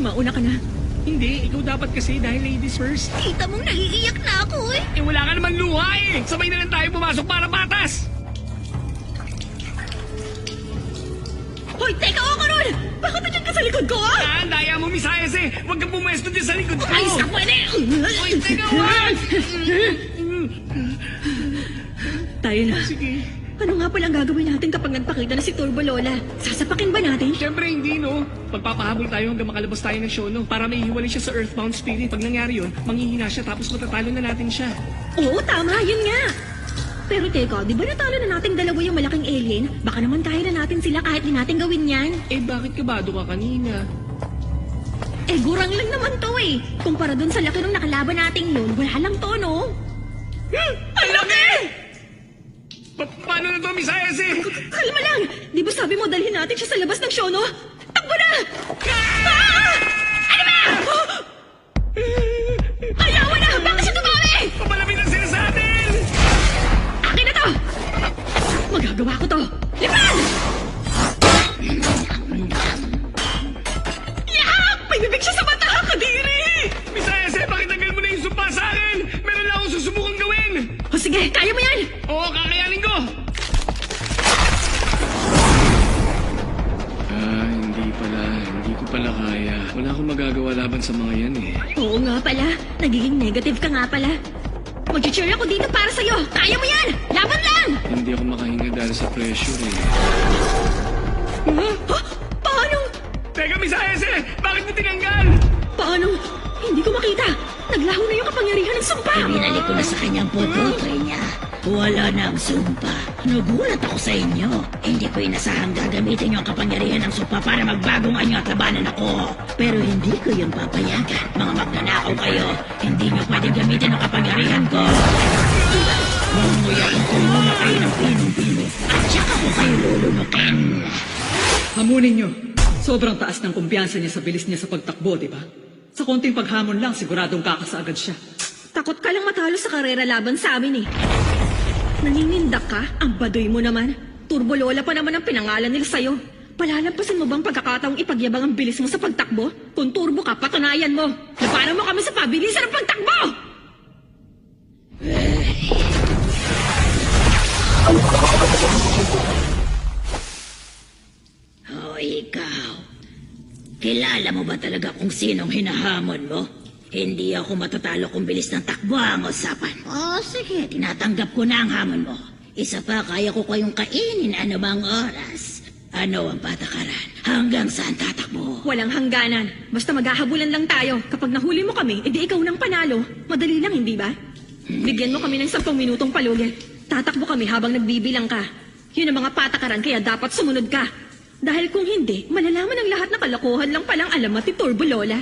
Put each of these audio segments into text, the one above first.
Mauna ka na. Hindi, ikaw dapat kasi dahil ladies first. Kita mong naiiyak na ako eh. Eh wala ka naman luha eh. Sabay na lang tayo pumasok para patas. Hoy, teka ako ron! Bakit nandiyan ka sa likod ko ah? Ah, daya mo, Miss Hayes eh. Huwag kang pumwesto din sa likod ko. Ayos ka pwede! Hoy, teka, wag! Tayo na. Sige. Ano nga palang gagawin natin kapag nagpakita na si Turbo Lola? Sasapakin ba natin? Siyempre hindi, no? Pagpapahabol tayo hanggang makalabas tayo ng show, no? Para may hiwalay siya sa Earthbound Spirit. Pag nangyari yun, manghihina siya tapos matatalo na natin siya. Oo, tama. Yun nga. Pero teka, di ba natalo na nating dalawa yung malaking alien? Baka naman kaya na natin sila kahit di natin gawin yan. Eh, bakit kabado ka kanina? Eh, gurang lang naman to eh. Kumpara dun sa laki nung nakalaban nating yun, wala lang to, no? Ang laki! Paano na to, Miss Hayes eh? Kalma lang! Di ba sabi mo dalhin natin siya sa labas ng show, no? Takbo na! Ah! Ano ba? Ayaw na! Bakit siya tumali? Papalapit na sila sa atin! Akin na to! Magagawa ko to! Lipan! Yak! May bibig siya sa mata! Kadiri! Miss Hayes eh, bakit tanggal mo na yung sumpa sa akin? Meron lang akong susubukang gawin! O sige, kaya mo yan! Oo, kakayanin ko! Hindi ko pala kaya. Wala akong magagawa laban sa mga yan eh. Oo nga pala. Nagiging negative ka nga pala. Mag-cheer ako dito para sa'yo. Kaya mo yan! Laban lang! Hindi ako makahinga dahil sa pressure eh. Huh? Paano? Teka, Miss Hayes eh! Bakit mo tinanggal? Paano? Hindi ko makita. Naglaho na yung kapangyarihan ng sumpa. Binalik ko na sa kanyang pututoy niya. Wala na ang sumpa. Nagulat ako sa inyo. Hindi ko inasahang gagamitin yung kapangyarihan ng sumpa para magbagong anyo at labanan ako. Pero hindi ko yung papayagan. Mga magnanakaw kayo. Hindi nyo pwedeng gamitin ang kapangyarihan ko. Mamunguyain ko muna kayo ng pinong-pino. At saka ko kayo lulunukin. Hamunin nyo. Sobrang taas ng kumpiyansa niya sa bilis niya sa pagtakbo, di ba? Sa konting paghamon lang, siguradong kakasa agad siya. Takot ka lang matalo sa karera laban sa amin eh. Naninindak ka? Ang baduy mo naman. Turbo Lola pa naman ang pinangalan nila sa'yo. Palalampasin mo bang pagkakataong ipagyabang ang bilis mo sa pagtakbo? Kung turbo ka, patunayan mo. Lapanan mo kami sa pabilisan ng pagtakbo! Oh, ikaw. Kilala mo ba talaga kung sinong hinahamon mo? Hindi ako matatalo kung bilis ng takbo ang usapan. Oh, sige, tinatanggap ko na ang hamon mo. Isa pa, kaya ko kayong kainin anumang oras. Ano ang patakaran? Hanggang saan tatakbo? Walang hangganan. Basta maghahabulan lang tayo. Kapag nahuli mo kami, edi ikaw nang panalo. Madali lang, hindi ba? Bigyan mo kami ng 10 minutong palugi. Tatakbo kami habang nagbibilang ka. Yun ang mga patakaran, kaya dapat sumunod ka. Dahil kung hindi, malalaman ng lahat na kalokohan lang palang alamat ni Turbo Lola.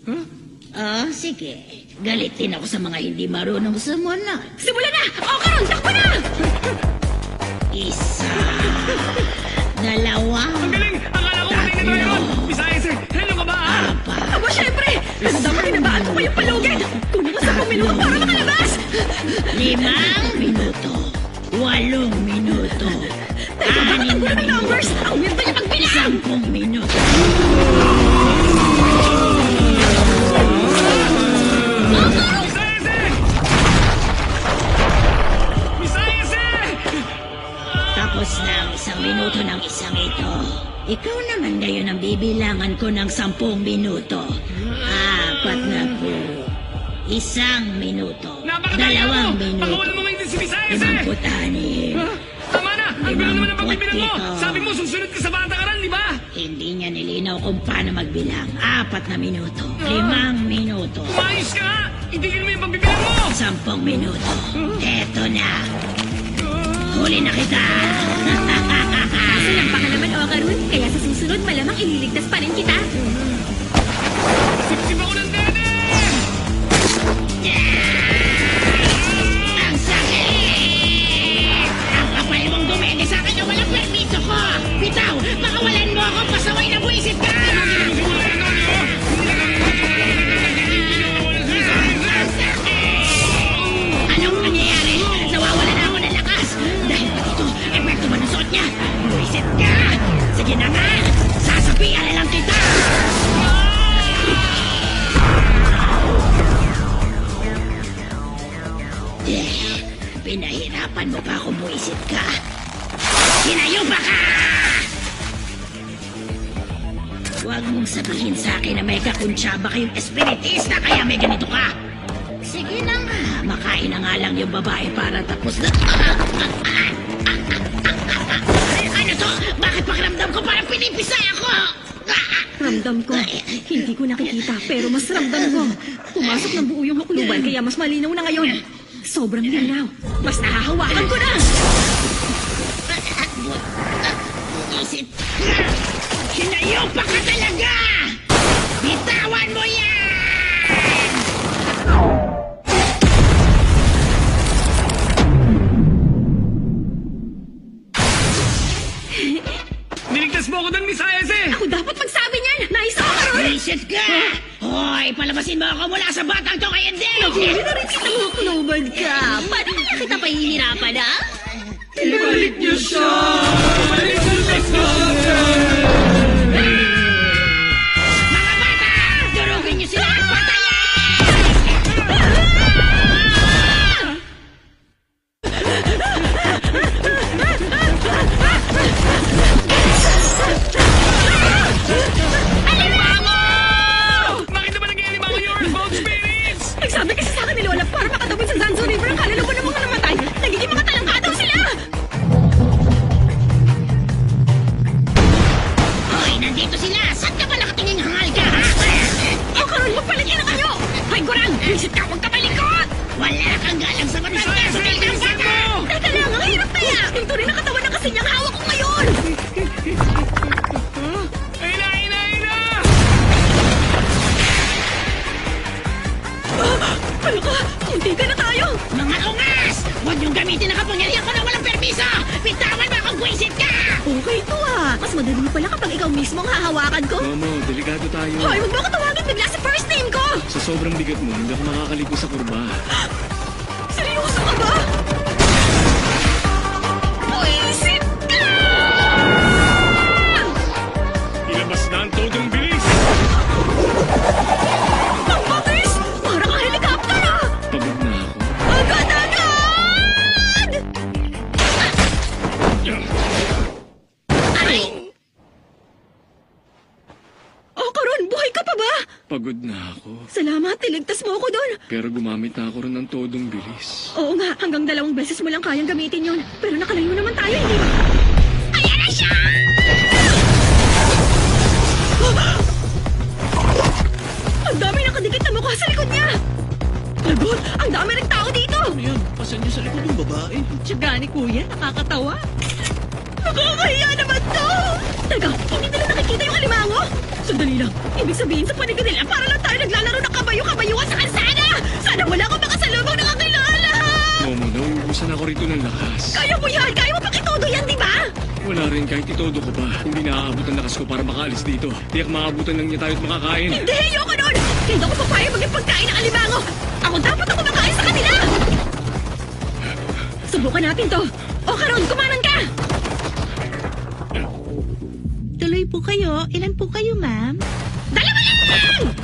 Huh? Oh, sige. Galit din ako sa mga hindi marunong sumunod. Simula na! O karon, takbo na! Isa. Dalawa. Ang galing! Akala ko kanina na yun! Miss Hayes eh, hello ka ba? Apat. Aba, syempre! Ano dapat kinabaan ko kayong palugin? Kunin mo 10 minuto para makalabas! 5 minuto. 8 minuto. Teka, bakit ang gulo ng numbers? Ang weird ba niya pagbilang? 10 minuto. Miss Hayes eh! Miss Hayes eh! Tapos na ang 1 minuto ng isang ito. Ikaw naman ngayon ang bibilangan ko ng 10 minuto. 4 na po. 1 minuto. Napakadaya 2 mo! minuto. Pakawalan mo ngayon si Miss Hayes eh! 56. Ha? Tama na! Ang gulo naman ang pagbibilang mo! Ito. Sabi mo, susunod ka sa patakaran, di ba? Hindi niya nilinaw kung paano magbilang. 4 na minuto. 5 minuto. Umayos ka nga! Itigil mo yung pagbibilang mo! 10 minuto. Eto na. Huli na kita. Kaso lang baka naman o karon, kaya sa susunod malamang ililigtas pa rin kita. Sipsip ako ng dede! Ang sakit! Ang kapal mong dumede sa akin na walang permiso ko! Bitaw, makawalan mo ako, pasaway na buwisit ka! Ang sakit! Anong nangyayari? Nawawala na ako ng lakas! Dahil ba dito, epekto ba ng suot niya? Buwisit ka! Sige na nga! Sasabihan na lang kita! Subukan mo pa kung buisit ka. Hinayupa ka! Huwag mong sabihin sa akin na may kakuntsaba kayong espiritista kaya may ganito ka. Sige na nga, makain na nga lang yung babae para tapos na... Ano to? Bakit pakiramdam ko parang pinipisay ako? Ramdam ko. Hindi ko nakikita, pero mas ramdam ko. Pumasok ng buo yung hukluban, kaya mas malinaw na ngayon. Sobrang linaw. Mas nahahawakan ko na! Buisit ka! Hinayupa ka talaga! Bitawan mo yan! Niligtas mo ako doon, Miss Ayase! Ako dapat magsabi niyan! Naisa ka ron! Buisit ka! Hoy, palabasin mo ako mula sa batang to kay hindi! Hindi na rin kita hukluban ka. Paano kaya kita pahihirapan, ha? Ibalik niyo siya! Ibalik niyo siya! Mga bata! Durugin niyo sila at patayin! Bakit naman nag-ialimango yung Earthbound Spirits? Nagsabi kasi sa akin ni Lola para makatawid sa Zanzo River ang kaluluwa ng mga namatay. Nagiging mga talangka daw sila! Hoy, nandito sila! Saan ka ba nakatingin hangal ka, ha? O karon, magpaligyan na kayo! Hoy, Gurang! Visit ka! Huwag ka malikot! Wala kang galang sa Miss matanda Ayase, sa kailang bilisan bata! mo! Teka lang, ang hirap kaya! Yung tuloy na katawan ng kasi niyang hawak ko ngayon! Ayun na, ayun na, ayun na! Ano ka? Kunti ka na tayo! Mga ungas! Huwag niyong gamitin ang kapangyarihan ko na walang permiso! Bitawan mo kung buisit ka! Okay to ah! Mas madali pala kapag ikaw mismo ang hahawakan ko. Momo, delikado tayo. Hoy, huwag mo ako tawagin bigla sa first name ko! Sa sobrang bigat mo, hindi ako makakaligo sa kurba. Seryoso ka ba? Buisit ka! Ilabas na ang todong bilis! Ang bilis! Para ka helicopter ah! Pagod na ako. Agad-agad! Aray! Oh, Karon, buhay ka pa ba? Pagod na ako. Salamat, niligtas mo ako doon. Pero gumamit na ako rin ng todong bilis. Oo nga, hanggang 2 beses mo lang kayang gamitin yon. Pero nakalayo naman tayo, hindi ba? Ayan na siya! Ang dami nakadikit na mukha sa likod niya! Lagot, ang dami rin tao dito! Yan, pasan niyo sa likod yung babae. Tiyaga ni Kuya, nakakatawa. Nakakahiya naman to! Teka, hindi nila nakikita yung alimango? Sandali lang, ibig sabihin sa paligid nila para lang tayo naglalaro ng kabayo-kabayuan sa kalsada! Sana wala akong makasalubong na kakilala! Momo, nauubusan ako rito ng lakas. Kaya mo yan! Kaya mo pakitodo yan, di ba? Wala rin kahit itodo ko pa. Hindi naaabot ang lakas ko para makaalis dito. Tiyak maabutan lang niya tayo at makakain. Hindi, ayoko nun! Hindi ako papayag maging pagkain ng alimango! Ako dapat ako makain sa kanila! Subukan natin to. O Karon, kumanan ka! Tuloy po kayo. Ilan po kayo, ma'am? 2 lang!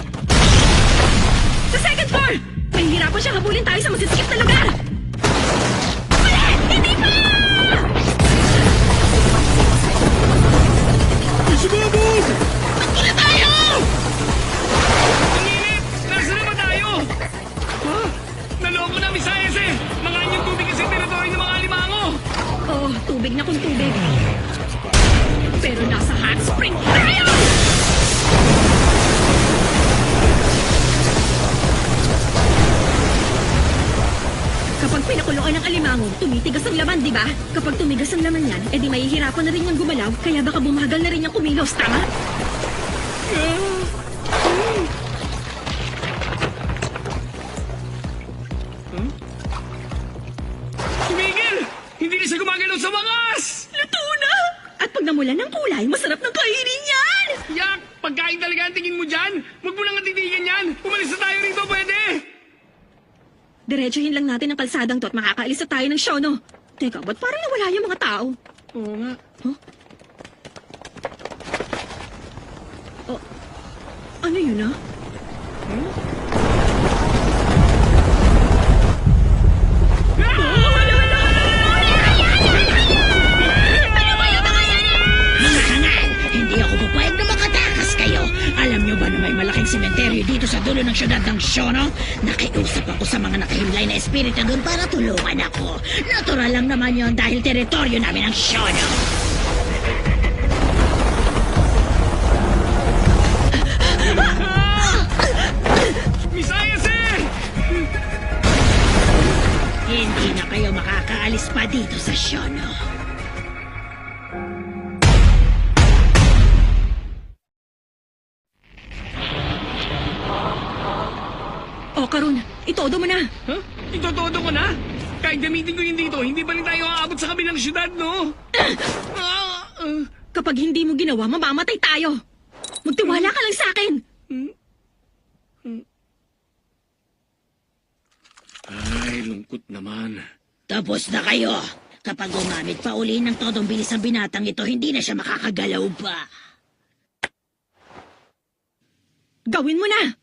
Sa second floor! Mahihirapan siya habulin tayo sa masisikip na lugar! Wala! Hindi pa! Sumabog! Magkula tayo! Ang init! Nasaan na ba tayo? Ha? Naloko na, Miss Ayase! Mga anyong tubig kasi teritoryo ng mga alimango! Oo, tubig na kung tubig. Pero nasa hot spring tayo! Kapag pinakuloan ng alimango, tumitigas ang laman, di ba? Kapag tumigas ang laman yan, edi mahihirapan na rin yung gumalaw, kaya baka bumagal na rin yung kumilos, tama? Tumigil! Hindi na siya gumagalaw sa wakas! Luto na! At pag namulan ng kulay, masarap ng kainin yan! Yak! Pagkain talaga ang tingin mo dyan! Huwag mo nang titigan yan! Umalis na tayo rito, pwede! Diretsuhin lang natin ang kalsadang to at makakaalis na tayo ng Shono. Teka, ba't parang nawala yung mga tao? Oo nga. Oh, ano yun ah? Ah! dulo ng syudad ng Shono. Nakiusap ako sa mga nakahimlay na espiritu doon para tulungan ako. Natural lang naman yon dahil teritoryo namin ang Shono. Miss Ayase! Hindi na kayo makakaalis pa dito sa Shono. O, Karun, itodo mo na. Huh? Itotodo ko na? Kahit gamitin ko yun dito, hindi pa rin tayo aabot sa kabilang syudad, no? Kapag hindi mo ginawa, mamamatay tayo. Magtiwala ka lang sa akin. Ay, lungkot naman. Tapos na kayo. Kapag gumamit pa uli ng todong bilis ang binatang ito, hindi na siya makakagalaw pa. Gawin mo na.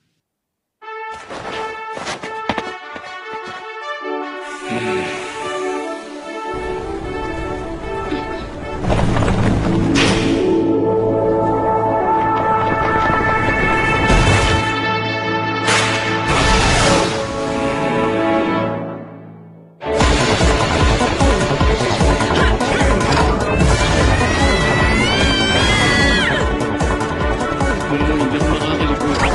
Hindi ako makakalimutan.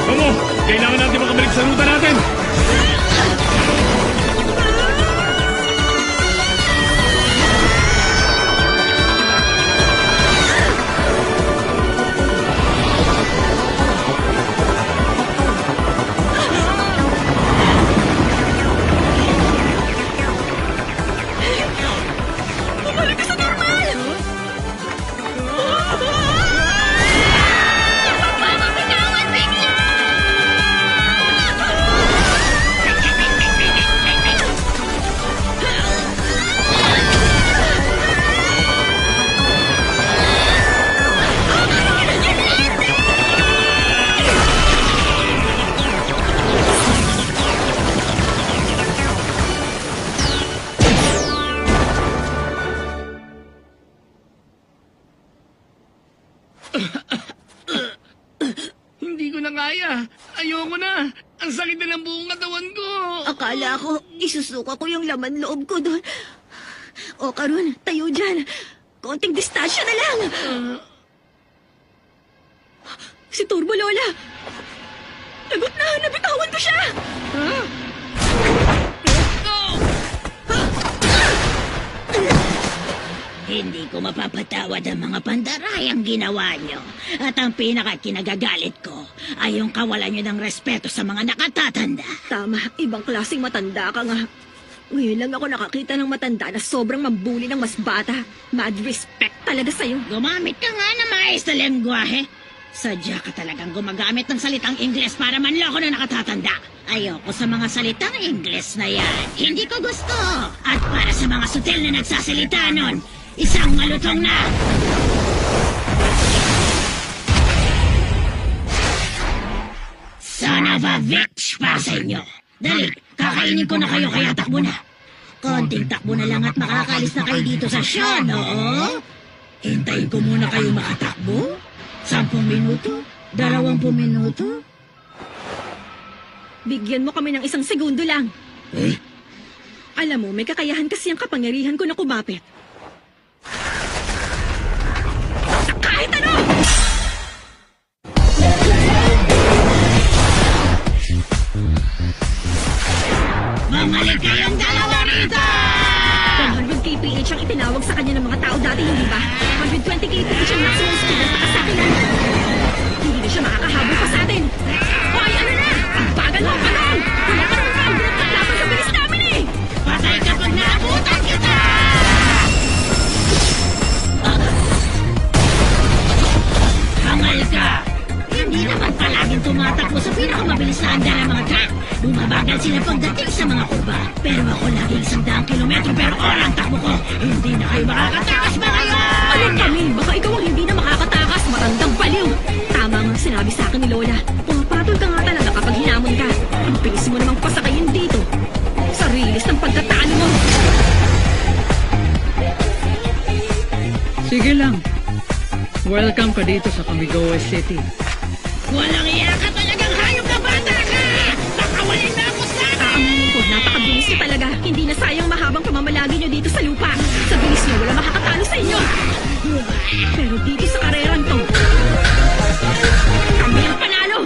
Momo, kailangan natin makabalik sa ruta natin. Hindi ko na kaya. Ayoko na. Ang sakit na ng buong katawan ko. Akala ko, isusuka ko yung laman loob ko doon. O, Karun, tayo dyan. Konting distansya na lang. Si Turbo Lola. Lagot na, nabitawan ko siya. Hindi ko mapapatawad ang mga pandarayang ginawa nyo. At ang pinakakinagagalit ko ay yung kawalan nyo ng respeto sa mga nakatatanda. Tama, ibang klaseng matanda ka nga. Ngayon lang ako nakakita ng matanda na sobrang mambuli ng mas bata. Mad respect talaga sa'yo. Gumamit ka nga ng maayos na lengguwahe. Sadya ka talagang gumagamit ng salitang Ingles para manloko na nakatatanda. Ayoko sa mga salitang Ingles na yan. Hindi ko gusto. At para sa mga sutil na nagsasalita nun, isang malutong na. Son of a bitch para sa inyo. Dali, kakainin ko na kayo kaya takbo na. Konting takbo na lang at makakalis na kayo dito sa Shono. Hintayin ko muna kayo makatakbo. 10 minuto? 20 minuto? Bigyan mo kami ng 1 segundo lang. Eh? Alam mo, may kakayahan kasi ang kapangyarihan ko na kumapit. Sa kahit ano! Bumalik kayong dalawa rito! 100 kph ang itinawag sa kanya ng mga tao dati, hindi ba? 120 kph ang maximum speed ng pakasakinan. Hindi na siya makakahabol pa sa atin. Hoy, ano na? Ang bagal mo, Karun! Wala ka naman pang laban sa bilis namin eh! Patay kapag naabutan kita! Hangal ka! Hindi sila pagdating sa mga kurba. Pero ako laging 100 kilometro pero oras ang takbo ko. Hindi na kayo makakatakas mga yan! Alam kami, baka ikaw ang hindi na makakatakas, matandang baliw. Tama nga sinabi sa akin ni Lola. Pumapatol ka nga talaga kapag hinamon ka. Ang bilis mo namang pasakayin dito. Sa rilis ng pagkatalo mo. Sige lang. Welcome ka dito sa Kamigawa City. Walang iya ka talagang hayop na bata ka! Nakawalin na ako sa akin! Aaminin ko, napakabilis niyo talaga. Hindi na sayang mahabang pamamalagi niyo dito sa lupa. Sa bilis niyo, wala makakatalo sa inyo. Pero dito sa karerang to, kami ang panalo!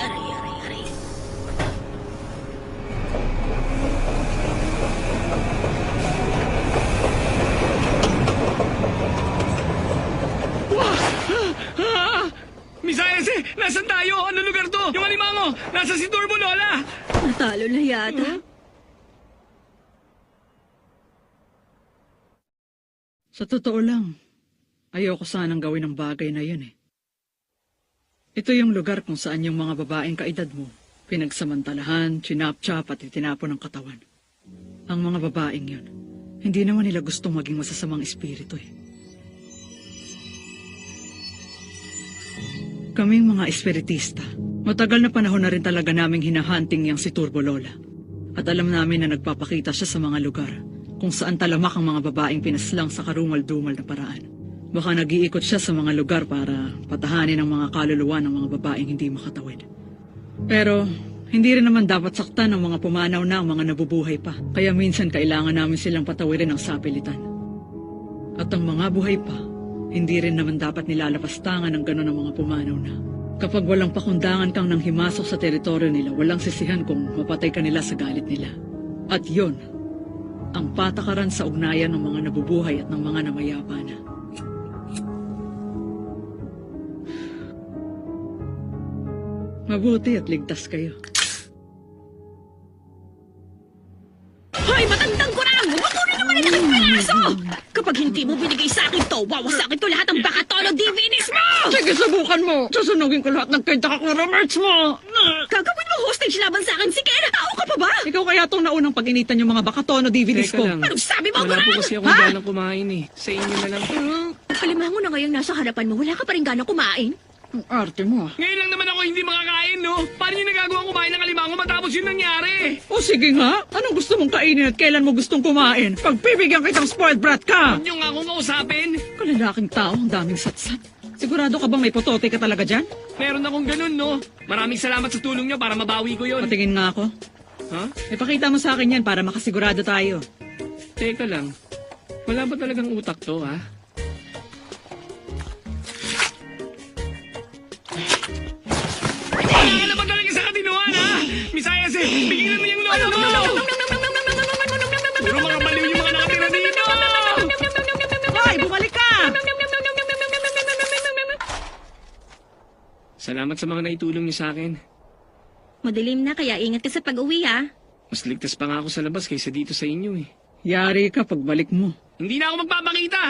Aray, aray, aray. Misayas eh! Nasaan tayo? Ano lugar to? Yung alimango! Nasa si Turbo Lola! Natalo na yata. Sa totoo lang, ayoko sanang gawin ang bagay na yun eh. Ito yung lugar kung saan yung mga babaeng kaedad mo, pinagsamantalahan, chinap-chap at itinapon ng katawan. Ang mga babaeng yun, hindi naman nila gustong maging masasamang espiritu eh. Kaming mga espiritista, matagal na panahon na rin talaga naming hinahunting yang si Turbo Lola. At alam namin na nagpapakita siya sa mga lugar kung saan talamak ang mga babaeng pinaslang sa karumal-dumal na paraan. Baka nag-iikot siya sa mga lugar para patahanin ang mga kaluluwa ng mga babaeng hindi makatawid. Pero hindi rin naman dapat saktan ng mga pumanaw na ang mga nabubuhay pa. Kaya minsan kailangan namin silang patawirin ng sapilitan. At ang mga buhay pa, hindi rin naman dapat nilalapastangan ng gano'n ng mga pumanaw na. Kapag walang pakundangan kang nang himasok sa teritoryo nila, walang sisihan kung mapatay ka nila sa galit nila. At yon, ang patakaran sa ugnayan ng mga nabubuhay at ng mga namayapa na. Mabuti at ligtas kayo. Hoy, matandang kurang! Mabukunin naman ang aking piraso! Kapag hindi mo binigay sa akin to, wawasakin to lahat ng bakatolo divinis mo! Sige, subukan mo! Susunugin ko lahat ng kintakakura merch mo! Gagawin mo hostage laban sa akin si Ken? Tao ka pa ba? Ikaw kaya itong naunang pag-initan yung mga bakatono DVDs Teka ko. lang. Anong sabi mo, Wala po kurang? kasi akong ganang kumain eh. Sa inyo na lang. Alimango na ngayong nasa harapan mo, wala ka pa rin ganang kumain? Ang arte mo ah. Ngayon lang naman ako hindi makakain, no? Paano nyo nagagawa kumain ng alimango matapos yun nangyari? O sige nga, anong gusto mong kainin at kailan mo gustong kumain? Pagpibigyan kitang spoiled brat ka! Huwag nyo nga akong kausapin. Kalalaking tao, ang daming satsat. Sigurado ka bang may potote ka talaga dyan? Meron akong ganun, no? Maraming salamat sa tulong nyo para mabawi ko yun. Patingin nga ako. Ha? Ipakita mo sa akin yan para makasigurado tayo. Teka lang. Wala ba talagang utak to, ha? Wala ka naman talaga sa katinuan, ha? Misayas eh, bigyan mo yung lolo mo! Puro mga baliw yung mga nakatira dito! Hoy, bumalik ka! Salamat sa mga naitulong niyo sa akin. Madilim na, kaya ingat ka sa pag-uwi, ha? Mas ligtas pa nga ako sa labas kaysa dito sa inyo, eh. Yari ka pagbalik mo. Hindi na ako magpapakita!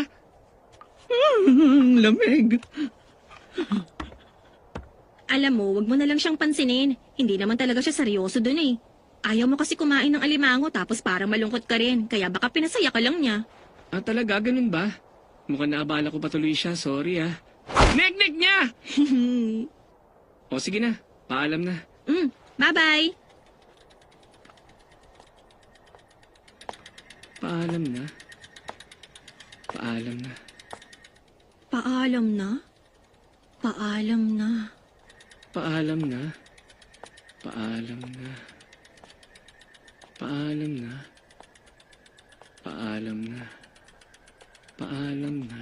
Lamig. Alam mo, wag mo na lang siyang pansinin. Hindi naman talaga siya seryoso dun eh. Ayaw mo kasi kumain ng alimango tapos parang malungkot ka rin. Kaya baka pinasaya ka lang niya. Ah, talaga? Ganun ba? Mukhang naabala ko patuloy siya. Sorry, ah. Nek-nek niya! O, sige na. Paalam na. Bye-bye! Paalam na. Paalam na. Paalam na? Paalam na. Paalam na. Paalam na. Paalam na. Paalam na. Paalam na.